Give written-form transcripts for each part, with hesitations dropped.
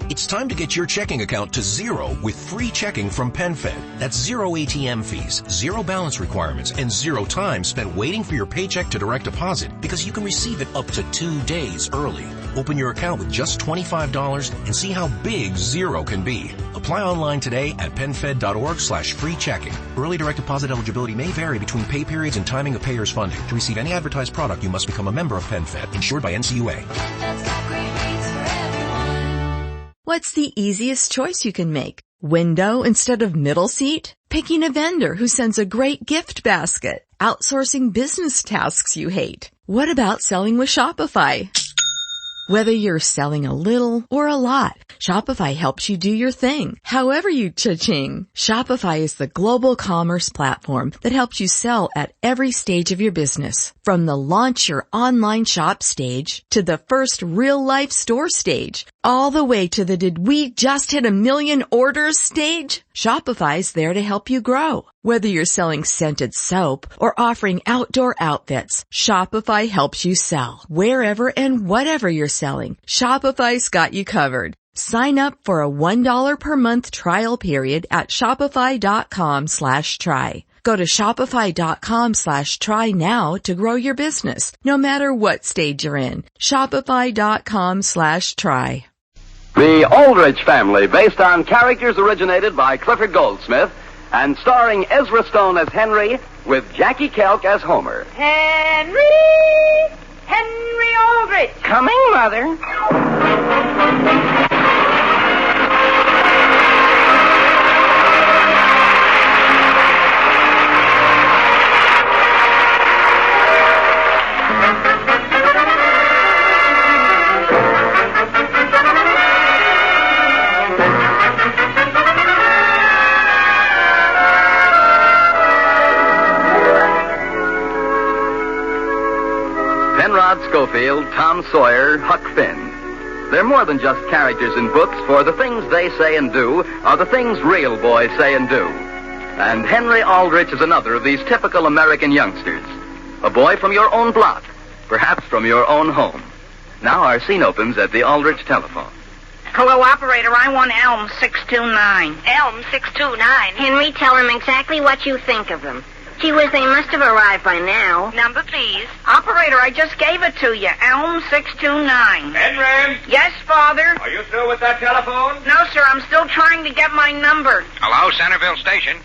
It's time to get your checking account to zero with free checking from PenFed. That's zero ATM fees, zero balance requirements, and zero time spent waiting for your paycheck to direct deposit because you can receive it up to 2 days early. Open your account with just $25 and see how big zero can be. Apply online today at PenFed.org/free checking. Early direct deposit eligibility may vary between pay periods and timing of payer's funding. To receive any advertised product, you must become a member of PenFed, insured by NCUA. What's the easiest choice you can make? Window instead of middle seat? Picking a vendor who sends a great gift basket? Outsourcing business tasks you hate? What about selling with Shopify? Whether you're selling a little or a lot, Shopify helps you do your thing, however you cha-ching. Shopify is the global commerce platform that helps you sell at every stage of your business. From the launch your online shop stage to the first real-life store stage, all the way to the did we just hit 1 million orders stage? Shopify's there to help you grow. Whether you're selling scented soap or offering outdoor outfits, Shopify helps you sell. Wherever and whatever you're selling, Shopify's got you covered. Sign up for a $1 per month trial period at shopify.com/try. Go to shopify.com/try now to grow your business, no matter what stage you're in. Shopify.com/try. The Aldrich Family, based on characters originated by Clifford Goldsmith, and starring Ezra Stone as Henry, with Jackie Kelk as Homer. Henry Aldrich. Coming, Mother. Penrod Schofield, Tom Sawyer, Huck Finn. They're more than just characters in books, for the things they say and do are the things real boys say and do. And Henry Aldrich is another of these typical American youngsters. A boy from your own block, perhaps from your own home. Now our scene opens at the Aldrich telephone. Hello, operator. I want Elm 629. Elm 629? Henry, tell him exactly what you think of them. Gee whiz, they must have arrived by now. Number, please. Operator, I just gave it to you. Elm 629. Henry? Yes, Father? Are you through with that telephone? No, sir. I'm still trying to get my number. Hello, Centerville Station.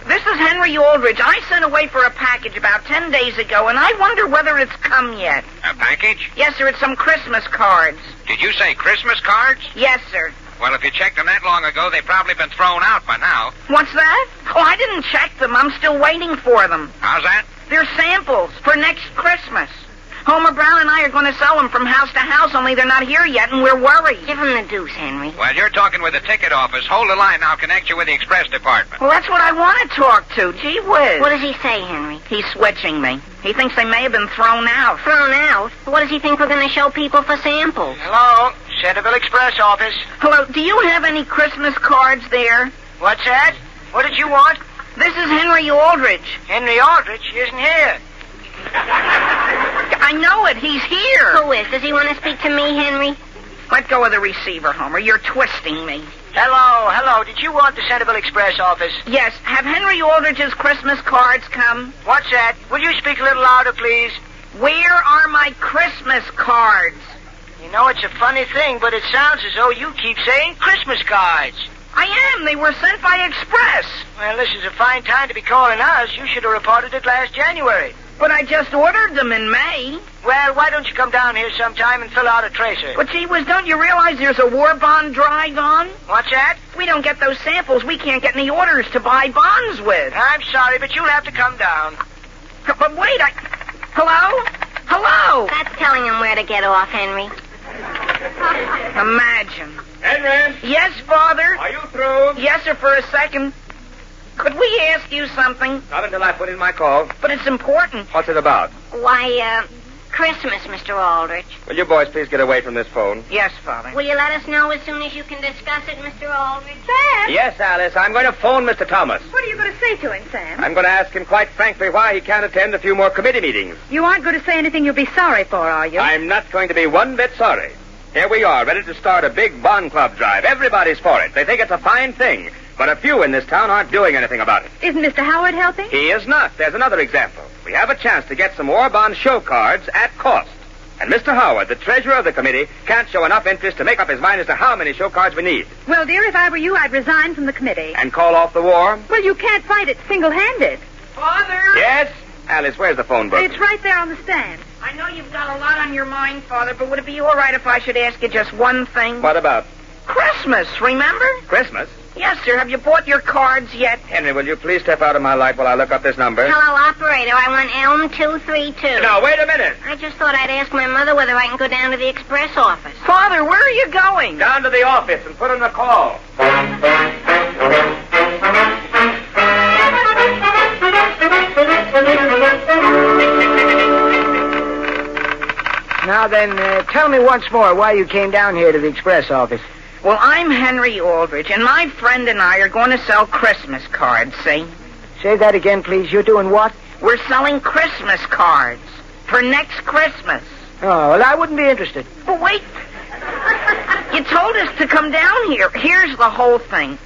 This is Henry Aldrich. I sent away for a package about 10 days ago, and I wonder whether it's come yet. A package? Yes, sir. It's some Christmas cards. Did you say Christmas cards? Yes, sir. Well, if you checked them that long ago, they've probably been thrown out by now. What's that? Oh, I didn't check them. I'm still waiting for them. How's that? They're samples for next Christmas. Homer Brown and I are going to sell them from house to house, only they're not here yet, and we're worried. Give him the deuce, Henry. Well, you're talking with the ticket office. Hold the line. I'll connect you with the express department. Well, that's what I want to talk to. Gee whiz. What does he say, Henry? He's switching me. He thinks they may have been thrown out. Thrown out? What does he think we're going to show people for samples? Hello, Centerville Express office. Hello, do you have any Christmas cards there? What's that? What did you want? This is Henry Aldrich. Henry Aldrich isn't here. I know it. He's here. Who is? Does he want to speak to me, Henry? Let go of the receiver, Homer. You're twisting me. Hello. Did you want the Centerville Express office? Yes. Have Henry Aldrich's Christmas cards come? What's that? Will you speak a little louder, please? Where are my Christmas cards? You know, it's a funny thing, but it sounds as though you keep saying Christmas cards. I am. They were sent by express. Well, this is a fine time to be calling us. You should have reported it last January. But I just ordered them in May. Well, why don't you come down here sometime and fill out a tracer? But gee whiz, don't you realize there's a war bond drive on? What's that? If we don't get those samples, we can't get any orders to buy bonds with. I'm sorry, but you'll have to come down. But wait, Hello? That's telling him where to get off, Henry. Imagine. Henry? Yes, Father? Are you through? Yes, sir, for a second. Could we ask you something? Not until I put in my call. But it's important. What's it about? Why, Christmas, Mr. Aldrich. Will you boys please get away from this phone? Yes, Father. Will you let us know as soon as you can discuss it, Mr. Aldrich? Sam! Yes, Alice. I'm going to phone Mr. Thomas. What are you going to say to him, Sam? I'm going to ask him quite frankly why he can't attend a few more committee meetings. You aren't going to say anything you'll be sorry for, are you? I'm not going to be one bit sorry. Here we are, ready to start a big bond club drive. Everybody's for it. They think it's a fine thing. But a few in this town aren't doing anything about it. Isn't Mr. Howard helping? He is not. There's another example. We have a chance to get some war bond show cards at cost. And Mr. Howard, the treasurer of the committee, can't show enough interest to make up his mind as to how many show cards we need. Well, dear, if I were you, I'd resign from the committee. And call off the war? Well, you can't fight it single-handed. Father? Yes? Alice, where's the phone book? It's right there on the stand. I know you've got a lot on your mind, Father, but would it be all right if I should ask you just one thing? What about? Christmas, remember? Christmas? Yes, sir. Have you bought your cards yet? Henry, will you please step out of my light while I look up this number? Hello, operator. I want Elm 232. No, wait a minute. I just thought I'd ask my mother whether I can go down to the express office. Father, where are you going? Down to the office and put in the call. Now then, tell me once more why you came down here to the express office. Well, I'm Henry Aldrich, and my friend and I are going to sell Christmas cards, see? Say that again, please. You're doing what? We're selling Christmas cards for next Christmas. Oh, well, I wouldn't be interested. But wait. You told us to come down here. Here's the whole thing.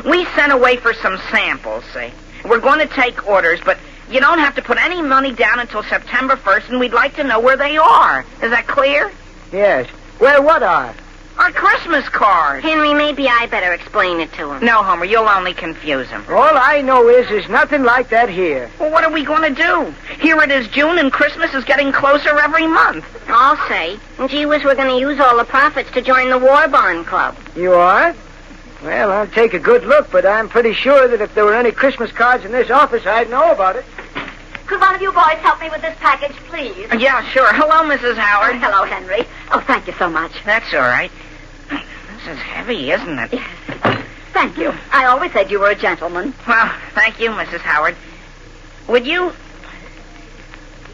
We sent away for some samples, see? We're going to take orders, but you don't have to put any money down until September 1st, and we'd like to know where they are. Is that clear? Yes. Well, what are? Our Christmas cards. Henry, maybe I better explain it to him. No, Homer, you'll only confuse him. All I know is there's nothing like that here. Well, what are we going to do? Here it is June, and Christmas is getting closer every month. I'll say. And gee whiz, we're going to use all the profits to join the War Bond Club. You are? Well, I'll take a good look, but I'm pretty sure that if there were any Christmas cards in this office, I'd know about it. Could one of you boys help me with this package, please? Yeah, sure. Hello, Mrs. Howard. Hello, Henry. Oh, thank you so much. That's all right. This is heavy, isn't it? Thank you. I always said you were a gentleman. Well, thank you, Mrs. Howard. Would you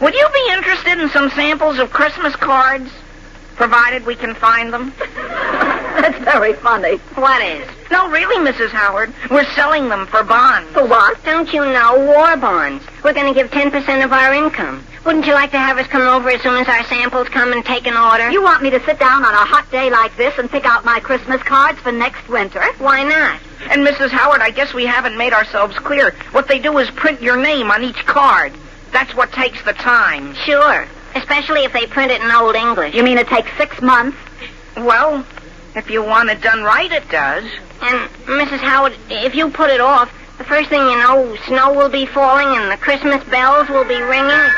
be interested in some samples of Christmas cards, provided we can find them? That's very funny. What is? No, really, Mrs. Howard. We're selling them for bonds. For what? Don't you know? War bonds. We're going to give 10% of our income. Wouldn't you like to have us come over as soon as our samples come and take an order? You want me to sit down on a hot day like this and pick out my Christmas cards for next winter? Why not? And, Mrs. Howard, I guess we haven't made ourselves clear. What they do is print your name on each card. That's what takes the time. Sure. Especially if they print it in Old English. You mean it takes 6 months? Well, if you want it done right, it does. And, Mrs. Howard, if you put it off, the first thing you know, snow will be falling and the Christmas bells will be ringing.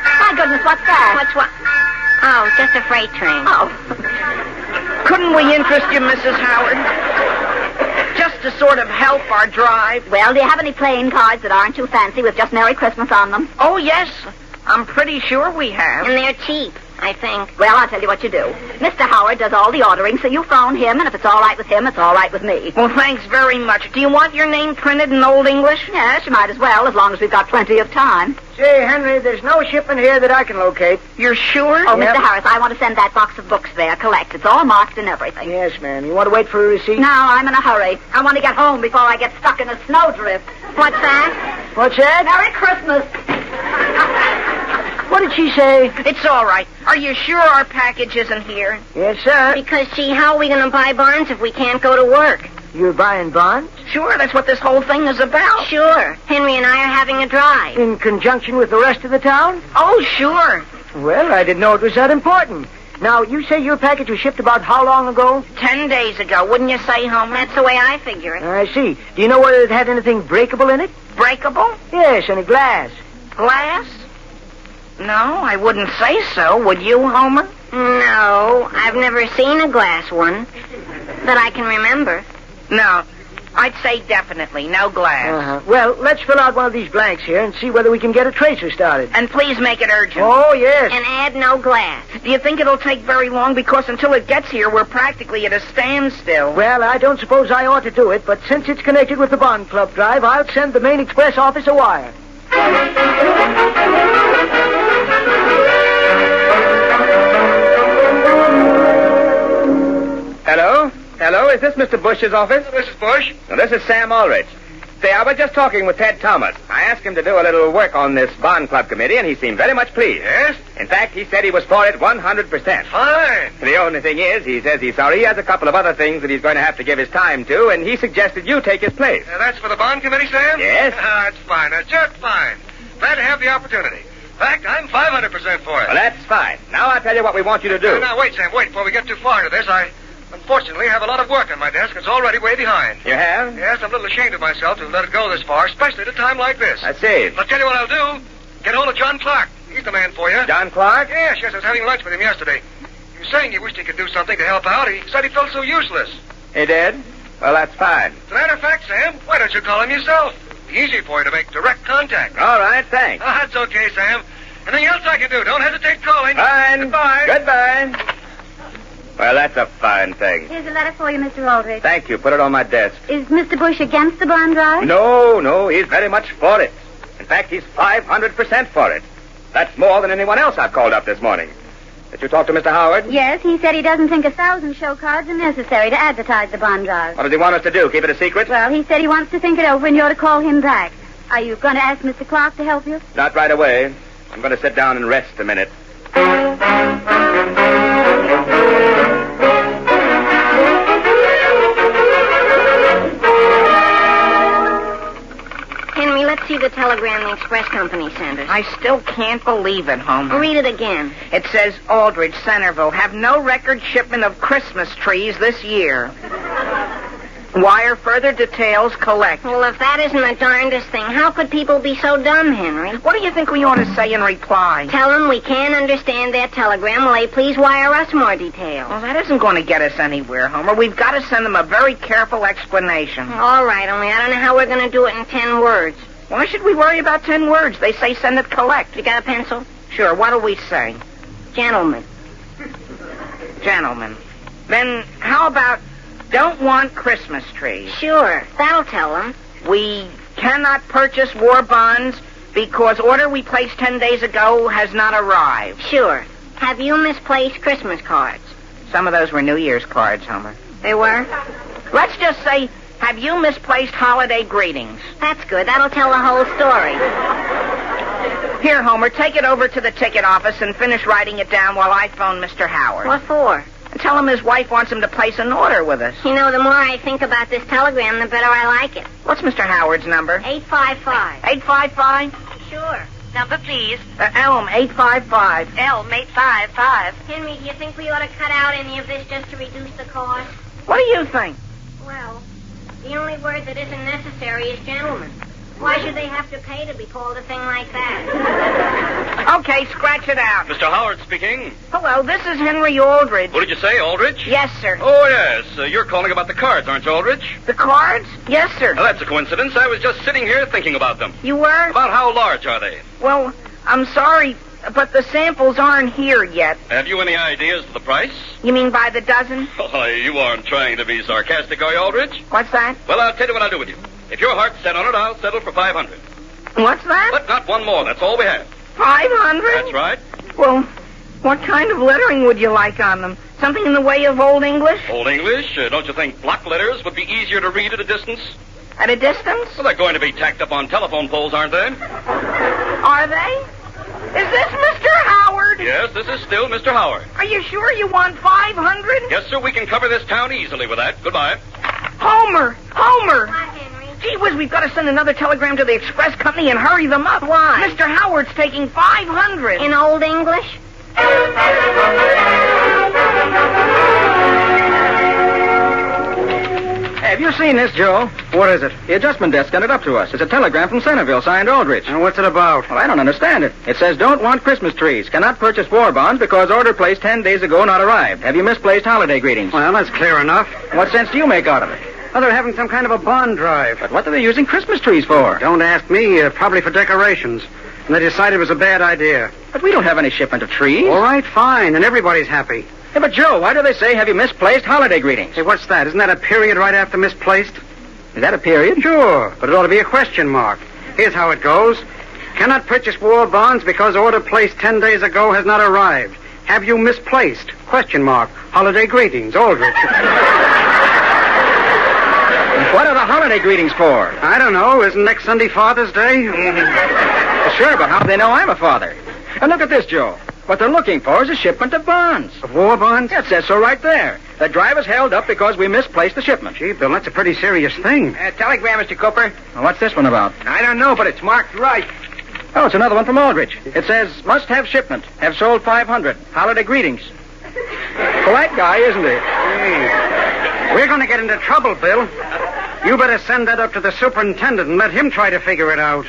My goodness, what's that? What's what? Oh, just a freight train. Oh. Couldn't we interest you, Mrs. Howard? Just to sort of help our drive. Well, do you have any playing cards that aren't too fancy with just Merry Christmas on them? Oh, yes. I'm pretty sure we have. And they're cheap, I think. Well, I'll tell you what you do. Mr. Howard does all the ordering, so you phone him, and if it's all right with him, it's all right with me. Well, thanks very much. Do you want your name printed in Old English? Yes, you might as well, as long as we've got plenty of time. Say, Henry, there's no shipment here that I can locate. You're sure? Oh, Yep. Mr. Harris, I want to send that box of books there, collect. It's all marked and everything. Yes, ma'am. You want to wait for a receipt? No, I'm in a hurry. I want to get home before I get stuck in a snowdrift. What's that? What's that? Merry Christmas. What did she say? It's all right. Are you sure our package isn't here? Yes, sir. Because, gee, how are we going to buy bonds if we can't go to work? You're buying bonds? Sure, that's what this whole thing is about. Sure. Henry and I are having a drive. In conjunction with the rest of the town? Oh, sure. Well, I didn't know it was that important. Now, you say your package was shipped about how long ago? 10 days ago, wouldn't you say, Homer? That's the way I figure it. I see. Do you know whether it had anything breakable in it? Breakable? Yes, any glass. Glass? No, I wouldn't say so. Would you, Homer? No, I've never seen a glass one that I can remember. No, I'd say definitely no glass. Well, let's fill out one of these blanks here and see whether we can get a tracer started. And please make it urgent. Oh, yes. And add no glass. Do you think it'll take very long? Because until it gets here, we're practically at a standstill. Well, I don't suppose I ought to do it, but since it's connected with the Bond Club drive, I'll send the main express office a wire. Hello? Hello, is this Mr. Bush's office? Mrs. Bush? Now, this is Sam Aldrich. Say, I was just talking with Ted Thomas. I asked him to do a little work on this Bond Club committee, and he seemed very much pleased. Yes? In fact, he said he was for it 100%. Fine. The only thing is, he says he's sorry he has a couple of other things that he's going to have to give his time to, and he suggested you take his place. That's for the bond committee, Sam? Yes. That's fine. That's just fine. Glad to have the opportunity. In fact, I'm 500% for it. Well, that's fine. Now I'll tell you what we want you to do. Now, wait, Sam, wait. Before we get too far into this, I unfortunately have a lot of work on my desk. It's already way behind. You have? Yes, I'm a little ashamed of myself to have let it go this far, especially at a time like this. I see. I'll tell you what I'll do. Get hold of John Clark. He's the man for you. John Clark? Yes, I was having lunch with him yesterday. He was saying he wished he could do something to help out. He said he felt so useless. He did? Well, that's fine. As a matter of fact, Sam, why don't you call him yourself? It's easy for you to make direct contact. All right, thanks. Oh, that's okay, Sam. Anything else I can do? Don't hesitate calling. Fine. Goodbye. Goodbye. Well, that's a fine thing. Here's a letter for you, Mr. Aldrich. Thank you. Put it on my desk. Is Mr. Bush against the bond drive? No, he's very much for it. In fact, he's 500% for it. That's more than anyone else I've called up this morning. Did you talk to Mr. Howard? Yes, he said he doesn't think 1,000 show cards are necessary to advertise the bond drive. What does he want us to do? Keep it a secret? Well, he said he wants to think it over and you're to call him back. Are you going to ask Mr. Clark to help you? Not right away. I'm going to sit down and rest a minute. Henry, let's see the telegram the express company sent us. I still can't believe it, Homer. Read it again. It says, Aldrich, Centerville, have no record shipment of Christmas trees this year. Wire further details collect. Well, if that isn't the darndest thing, how could people be so dumb, Henry? What do you think we ought to say in reply? Tell them we can't understand their telegram. Will they please wire us more details? Well, that isn't going to get us anywhere, Homer. We've got to send them a very careful explanation. All right, only I don't know how we're going to do it in 10 words. Why should we worry about 10 words? They say send it collect. You got a pencil? Sure, what'll we say? Gentlemen. Gentlemen. Then how about don't want Christmas trees? Sure, that'll tell them. We cannot purchase war bonds because order we placed 10 days ago has not arrived. Sure. Have you misplaced Christmas cards? Some of those were New Year's cards, Homer. They were? Let's just say, have you misplaced holiday greetings? That's good. That'll tell the whole story. Here, Homer, take it over to the ticket office and finish writing it down while I phone Mr. Howard. What for? And tell him his wife wants him to place an order with us. You know, the more I think about this telegram, the better I like it. What's Mr. Howard's number? 855. 855? Sure. Number, please. Elm, 855. Elm, 855. Henry, do you think we ought to cut out any of this just to reduce the cost? What do you think? Well, the only word that isn't necessary is gentlemen. Why should they have to pay to be called a thing like that? Okay, scratch it out. Mr. Howard speaking. Hello, this is Henry Aldrich. What did you say, Aldrich? Yes, sir. Oh, yes. You're calling about the cards, aren't you, Aldrich? The cards? Yes, sir. Well, that's a coincidence. I was just sitting here thinking about them. You were? About how large are they? Well, I'm sorry, but the samples aren't here yet. Have you any ideas of the price? You mean by the dozen? Oh, you aren't trying to be sarcastic, are you, Aldrich? What's that? Well, I'll tell you what I'll do with you. If your heart's set on it, I'll settle for 500. What's that? But not one more. That's all we have. 500? That's right. Well, what kind of lettering would you like on them? Something in the way of Old English? Old English? Don't you think block letters would be easier to read at a distance? At a distance? Well, they're going to be tacked up on telephone poles, aren't they? Are they? Is this Mr. Howard? Yes, this is still Mr. Howard. Are you sure you want 500? Yes, sir, we can cover this town easily with that. Goodbye. Homer! What, Henry? Gee whiz, we've got to send another telegram to the express company and hurry them up. Why? Mr. Howard's taking 500. In Old English? Have you seen this, Joe? What is it? The adjustment desk sent it up to us. It's a telegram from Centerville, signed Aldrich. And what's it about? Well, I don't understand it. It says, don't want Christmas trees. Cannot purchase war bonds because order placed 10 days ago not arrived. Have you misplaced holiday greetings? Well, that's clear enough. What sense do you make out of it? Well, they're having some kind of a bond drive. But what are they using Christmas trees for? Don't ask me. Probably for decorations. And they decided it was a bad idea. But we don't have any shipment of trees. All right, fine. And everybody's happy. Yeah, but Joe, why do they say, have you misplaced holiday greetings? Hey, what's that? Isn't that a period right after misplaced? Is that a period? Sure, but it ought to be a question mark. Here's how it goes. Cannot purchase war bonds because order placed 10 days ago has not arrived. Have you misplaced? Question mark. Holiday greetings, Aldrich. What are the holiday holiday greetings for? I don't know. Isn't next Sunday Father's Day? Sure, but how do they know I'm a father? And look at this, Joe. What they're looking for is a shipment of bonds. Of war bonds? Yeah, it says so right there. The driver's held up because we misplaced the shipment. Gee, Bill, that's a pretty serious thing. Telegram, Mr. Cooper. Well, what's this one about? I don't know, but it's marked right. Oh, it's another one from Aldrich. It says, must have shipment. Have sold 500. Holiday greetings. Polite guy, isn't he? Hey, we're going to get into trouble, Bill. You better send that up to the superintendent and let him try to figure it out.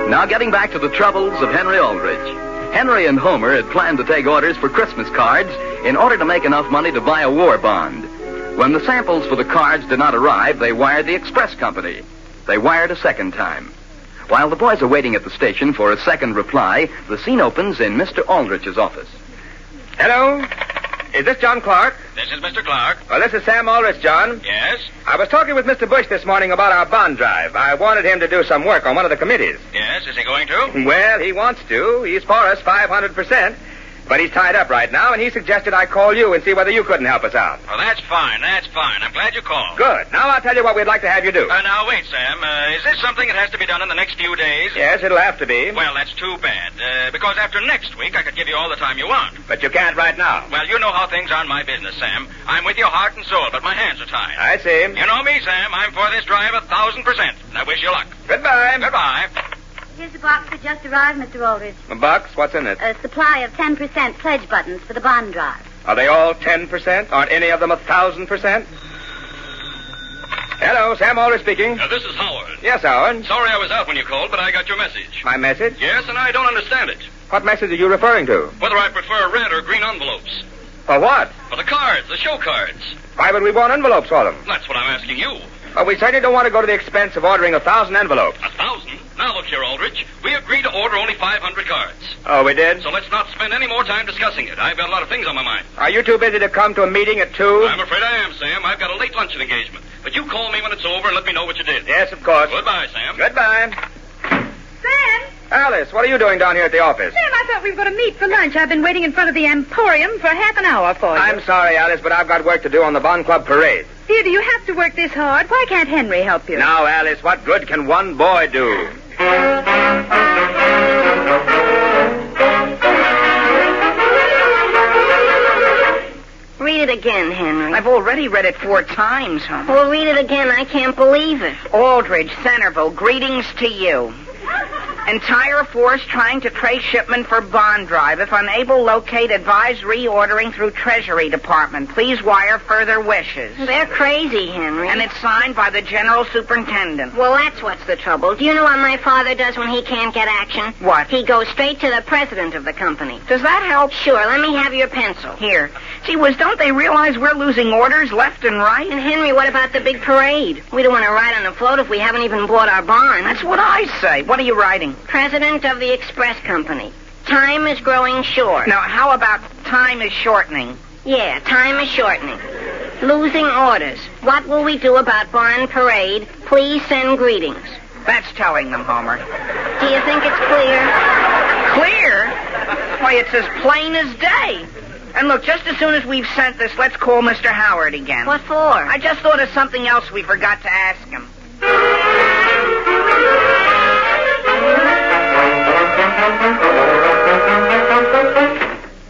Now getting back to the troubles of Henry Aldrich. Henry and Homer had planned to take orders for Christmas cards in order to make enough money to buy a war bond. When the samples for the cards did not arrive, they wired the express company. They wired a second time. While the boys are waiting at the station for a second reply, the scene opens in Mr. Aldrich's office. Hello? Is this John Clark? This is Mr. Clark. Well, this is Sam Aldrich, John. Yes? I was talking with Mr. Bush this morning about our bond drive. I wanted him to do some work on one of the committees. Yes, is he going to? Well, he wants to. He's for us 500%. But he's tied up right now, and he suggested I call you and see whether you couldn't help us out. Well, that's fine. I'm glad you called. Good. Now I'll tell you what we'd like to have you do. Now, wait, Sam. Is this something that has to be done in the next few days? Yes, it'll have to be. Well, that's too bad. Because after next week, I could give you all the time you want. But you can't right now. Well, you know how things are in my business, Sam. I'm with you heart and soul, but my hands are tied. I see. You know me, Sam. I'm for this drive 1,000%. And I wish you luck. Goodbye. Goodbye. Here's the box that just arrived, Mr. Aldrich. A box? What's in it? A supply of 10% pledge buttons for the bond drive. Are they all 10%? Aren't any of them 1,000%? Hello, Sam Aldrich speaking. This is Howard. Yes, Howard. Sorry I was out when you called, but I got your message. My message? Yes, and I don't understand it. What message are you referring to? Whether I prefer red or green envelopes. For what? For the cards, the show cards. Why would we want envelopes for them? That's what I'm asking you. Well, we certainly don't want to go to the expense of ordering 1,000 envelopes. 1,000? Now look here, Aldrich. We agreed to order only 500 cards. Oh, we did? So let's not spend any more time discussing it. I've got a lot of things on my mind. Are you too busy to come to a meeting at 2? I'm afraid I am, Sam. I've got a late luncheon engagement. But you call me when it's over and let me know what you did. Yes, of course. Goodbye, Sam. Goodbye. Sam? Alice, what are you doing down here at the office? Sam, I thought we were going to meet for lunch. I've been waiting in front of the Emporium for half an hour for you. I'm sorry, Alice, but I've got work to do on the Bond Club parade. Dear, do you have to work this hard? Why can't Henry help you? Now, Alice, what good can one boy do? Read it again, Henry. I've already read it 4 times, Homer. Well, read it again. I can't believe it. Aldrich, Centerville, greetings to you. Entire force trying to trace shipment for bond drive. If unable, locate, advise reordering through Treasury Department. Please wire further wishes. They're crazy, Henry. And it's signed by the General Superintendent. Well, that's what's the trouble. Do you know what my father does when he can't get action? What? He goes straight to the president of the company. Does that help? Sure, let me have your pencil. Here. Gee whiz, don't they realize we're losing orders left and right? And Henry, what about the big parade? We don't want to ride on the float if we haven't even bought our bonds. That's what I say. What are you writing? President of the Express Company. Time is growing short. Now, how about time is shortening? Yeah, time is shortening. Losing orders. What will we do about Bond Parade? Please send greetings. That's telling them, Homer. Do you think it's clear? Clear? Why, it's as plain as day. And look, just as soon as we've sent this, let's call Mr. Howard again. What for? I just thought of something else we forgot to ask him.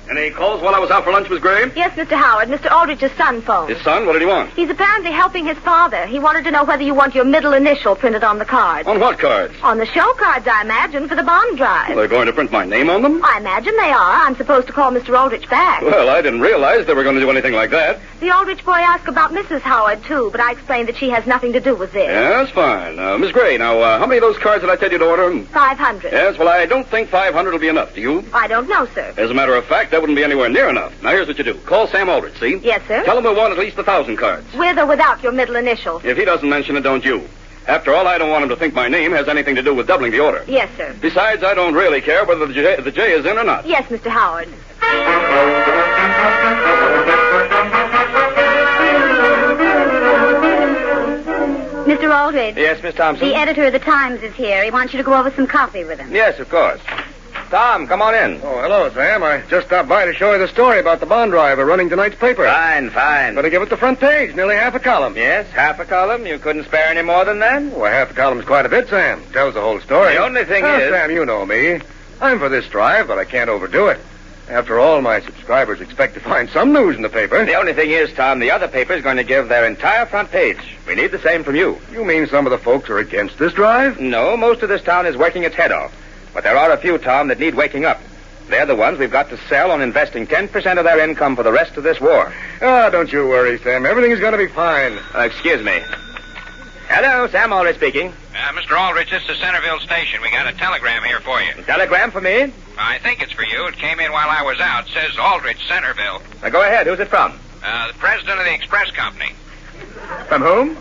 Any calls while I was out for lunch, Miss Gray? Yes, Mr. Howard. Mr. Aldrich's son phoned. His son? What did he want? He's apparently helping his father. He wanted to know whether you want your middle initial printed on the cards. On what cards? On the show cards, I imagine, for the bond drive. They're going to print my name on them? I imagine they are. I'm supposed to call Mr. Aldrich back. Well, I didn't realize they were going to do anything like that. The Aldrich boy asked about Mrs. Howard, too, but I explained that she has nothing to do with this. Yeah, that's fine. Miss Gray, now, how many of those cards did I tell you to order? 500. Yes, well, I don't think 500 will be enough. Do you? I don't know, sir. As a matter of fact, that wouldn't be anywhere near enough. Now, here's what you do. Call Sam Aldrich, see? Yes, sir. Tell him we want at least 1,000 cards. With or without your middle initial? If he doesn't mention it, don't you. After all, I don't want him to think my name has anything to do with doubling the order. Yes, sir. Besides, I don't really care whether the J is in or not. Yes, Mr. Howard. Aldrich. Yes, Miss Thompson? The editor of the Times is here. He wants you to go over some coffee with him. Yes, of course. Tom, come on in. Oh, hello, Sam. I just stopped by to show you the story about the bond driver running tonight's paper. Fine. Better give it the front page, nearly half a column. Yes, half a column. You couldn't spare any more than that? Well, half a column's quite a bit, Sam. Tells the whole story. The only thing Now, is... Sam, you know me. I'm for this drive, but I can't overdo it. After all, my subscribers expect to find some news in the paper. The only thing is, Tom, the other paper's going to give their entire front page. We need the same from you. You mean some of the folks are against this drive? No, most of this town is working its head off. But there are a few, Tom, that need waking up. They're the ones we've got to sell on investing 10% of their income for the rest of this war. Ah, don't you worry, Sam. Everything's going to be fine. Excuse me. Hello, Sam Aldrich speaking. Mr. Aldrich, this is Centerville Station. We got a telegram here for you. A telegram for me? I think it's for you. It came in while I was out. It says Aldrich, Centerville. Now, go ahead. Who's it from? The president of the express company. From whom?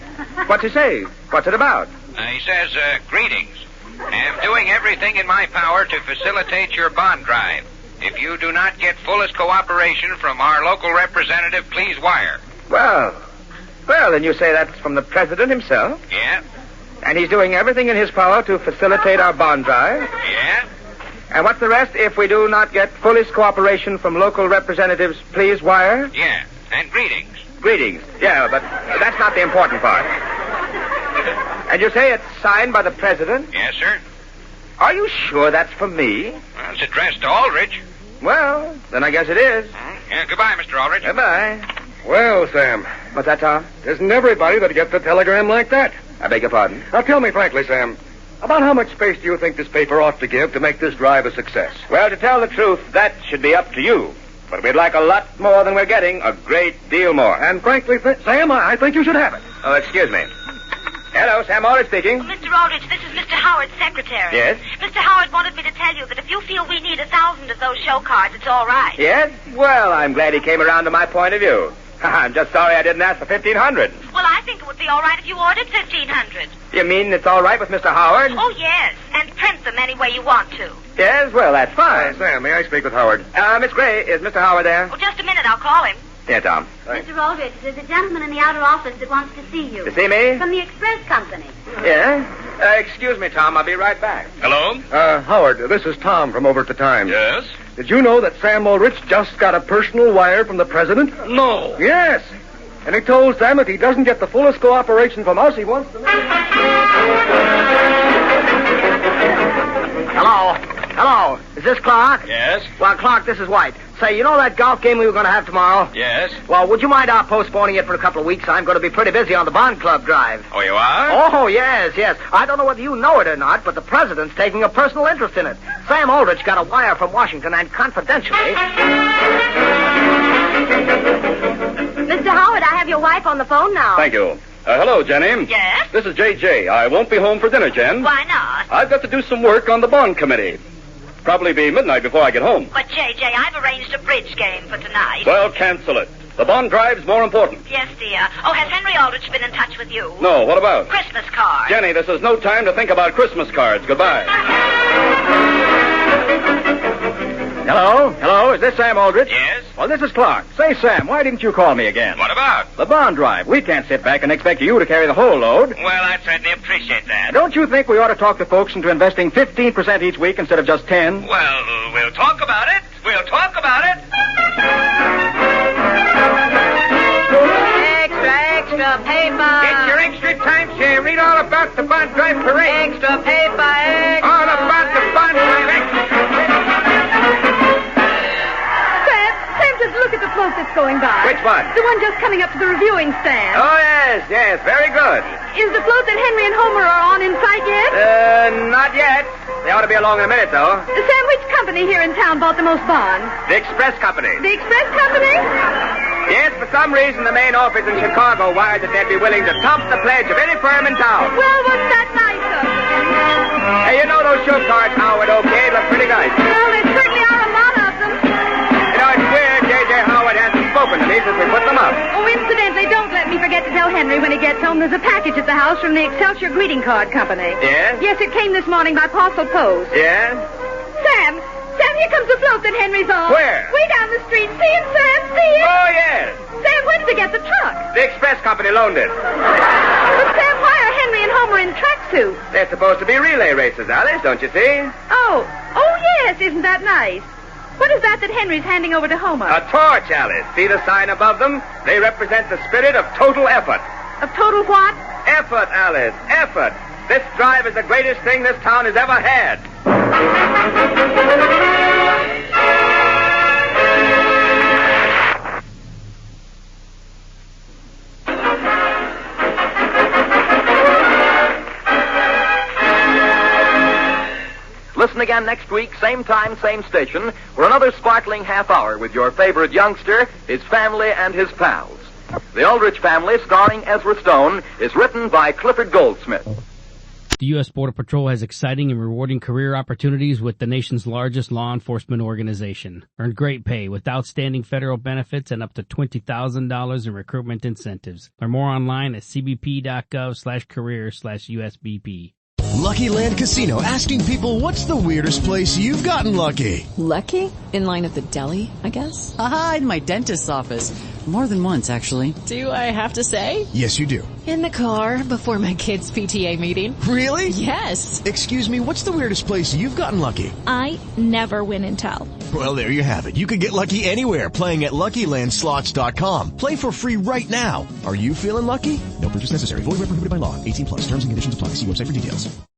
What's he say? What's it about? He says, greetings. Am doing everything in my power to facilitate your bond drive. If you do not get fullest cooperation from our local representative, please wire. Well, then you say that's from the president himself? Yeah. And he's doing everything in his power to facilitate our bond drive? Yeah. And what's the rest? If we do not get fullest cooperation from local representatives, please wire? Yeah. And greetings. Greetings. Yeah, but that's not the important part. And you say it's signed by the president? Yes, sir. Are you sure that's for me? Well, it's addressed to Aldrich. Well, then I guess it is. Yeah, goodbye, Mr. Aldrich. Goodbye. Well, Sam. What's that, Tom? Isn't everybody that gets a telegram like that? I beg your pardon? Now, tell me frankly, Sam, about how much space do you think this paper ought to give to make this drive a success? Well, to tell the truth, that should be up to you. But we'd like a lot more than we're getting, a great deal more. And frankly, Sam, I think you should have it. Oh, excuse me. Hello, Sam Aldrich speaking. Mr. Aldrich, this is Mr. Howard's secretary. Yes? Mr. Howard wanted me to tell you that if you feel we need 1,000 of those show cards, it's all right. Yes? Well, I'm glad he came around to my point of view. I'm just sorry I didn't ask for 1,500. Well, I think it would be all right if you ordered 1,500. You mean it's all right with Mr. Howard? Oh, yes. And print them any way you want to. Yes? Well, that's fine. Sam, may I speak with Howard? Miss Gray, is Mr. Howard there? Well, just a minute. I'll call him. Yeah, Tom. Mr. Aldrich, there's a gentleman in the outer office that wants to see you. To see me? From the express company. Yeah? Excuse me, Tom. I'll be right back. Hello? Howard, this is Tom from over at the Times. Yes? Did you know that Sam Aldrich just got a personal wire from the president? No. Yes. And he told Sam if he doesn't get the fullest cooperation from us, he wants to... Hello. Is this Clark? Yes? Well, Clark, this is White. Say, you know that golf game we were going to have tomorrow? Yes? Well, would you mind postponing it for a couple of weeks? I'm going to be pretty busy on the Bond Club drive. Oh, you are? Oh, yes. I don't know whether you know it or not, but the president's taking a personal interest in it. Sam Aldrich got a wire from Washington, and confidentially... Mr. Howard, I have your wife on the phone now. Thank you. Hello, Jenny. Yes? This is J.J. I won't be home for dinner, Jen. Why not? I've got to do some work on the bond committee. Probably be midnight before I get home. But, J.J., I've arranged a bridge game for tonight. Well, cancel it. The bond drive's more important. Yes, dear. Oh, has Henry Aldrich been in touch with you? No, what about? Christmas cards. Jenny, this is no time to think about Christmas cards. Goodbye. Hello? Is this Sam Aldrich? Yes? Well, this is Clark. Say, Sam, why didn't you call me again? What about? The bond drive. We can't sit back and expect you to carry the whole load. Well, I certainly appreciate that. Don't you think we ought to talk the folks into investing 15% each week instead of just 10? Well, we'll talk about it. Extra paper. Get your extra timeshare. Read all about the bond drive parade. Extra paper. All about the bond drive. Sam, just look at the float that's going by. Which one? The one just coming up to the reviewing stand. Oh, yes. Very good. Is the float that Henry and Homer are on in sight yet? Not yet. They ought to be along in a minute, though. Sam, which company here in town bought the most bonds? The Express Company. The Express Company? Yes, for some reason, the main office in Chicago wired that they'd be willing to top the pledge of any firm in town. Well, what's that nice of? Hey, you know those show cards, Howard, okay? Look pretty nice. Well, there certainly are a lot of them. You know, it's weird J.J. Howard hasn't spoken to me since we put them up. Oh, incidentally, don't let me forget to tell Henry when he gets home there's a package at the house from the Excelsior Greeting Card Company. Yes? Yes, it came this morning by parcel post. Yes? Sam, here comes the float that Henry's on. Where? Way down the street. See it, Sam? See it? Oh, yes. Sam, when did they get the truck? The Express Company loaned it. But Sam, why are Henry and Homer too? They're supposed to be relay races, Alice, don't you see? Oh, yes, isn't that nice? What is that Henry's handing over to Homer? A torch, Alice. See the sign above them? They represent the spirit of total effort. Of total what? Effort, Alice, effort. This drive is the greatest thing this town has ever had. Listen again next week, same time, same station, for another sparkling half hour with your favorite youngster, his family, and his pals. The Aldrich Family, starring Ezra Stone, is written by Clifford Goldsmith. The U.S. Border Patrol has exciting and rewarding career opportunities with the nation's largest law enforcement organization. Earn great pay with outstanding federal benefits and up to $20,000 in recruitment incentives. Learn more online at cbp.gov/career/USBP. Lucky Land Casino, asking people, what's the weirdest place you've gotten lucky? Lucky? In line at the deli, I guess? Aha, in my dentist's office. More than once, actually. Do I have to say? Yes, you do. In the car before my kids' PTA meeting. Really? Yes. Excuse me, what's the weirdest place you've gotten lucky? I never win and tell. Well, there you have it. You can get lucky anywhere, playing at LuckyLandSlots.com. Play for free right now. Are you feeling lucky? No purchase necessary. Void where prohibited by law. 18+. Terms and conditions apply. See website for details.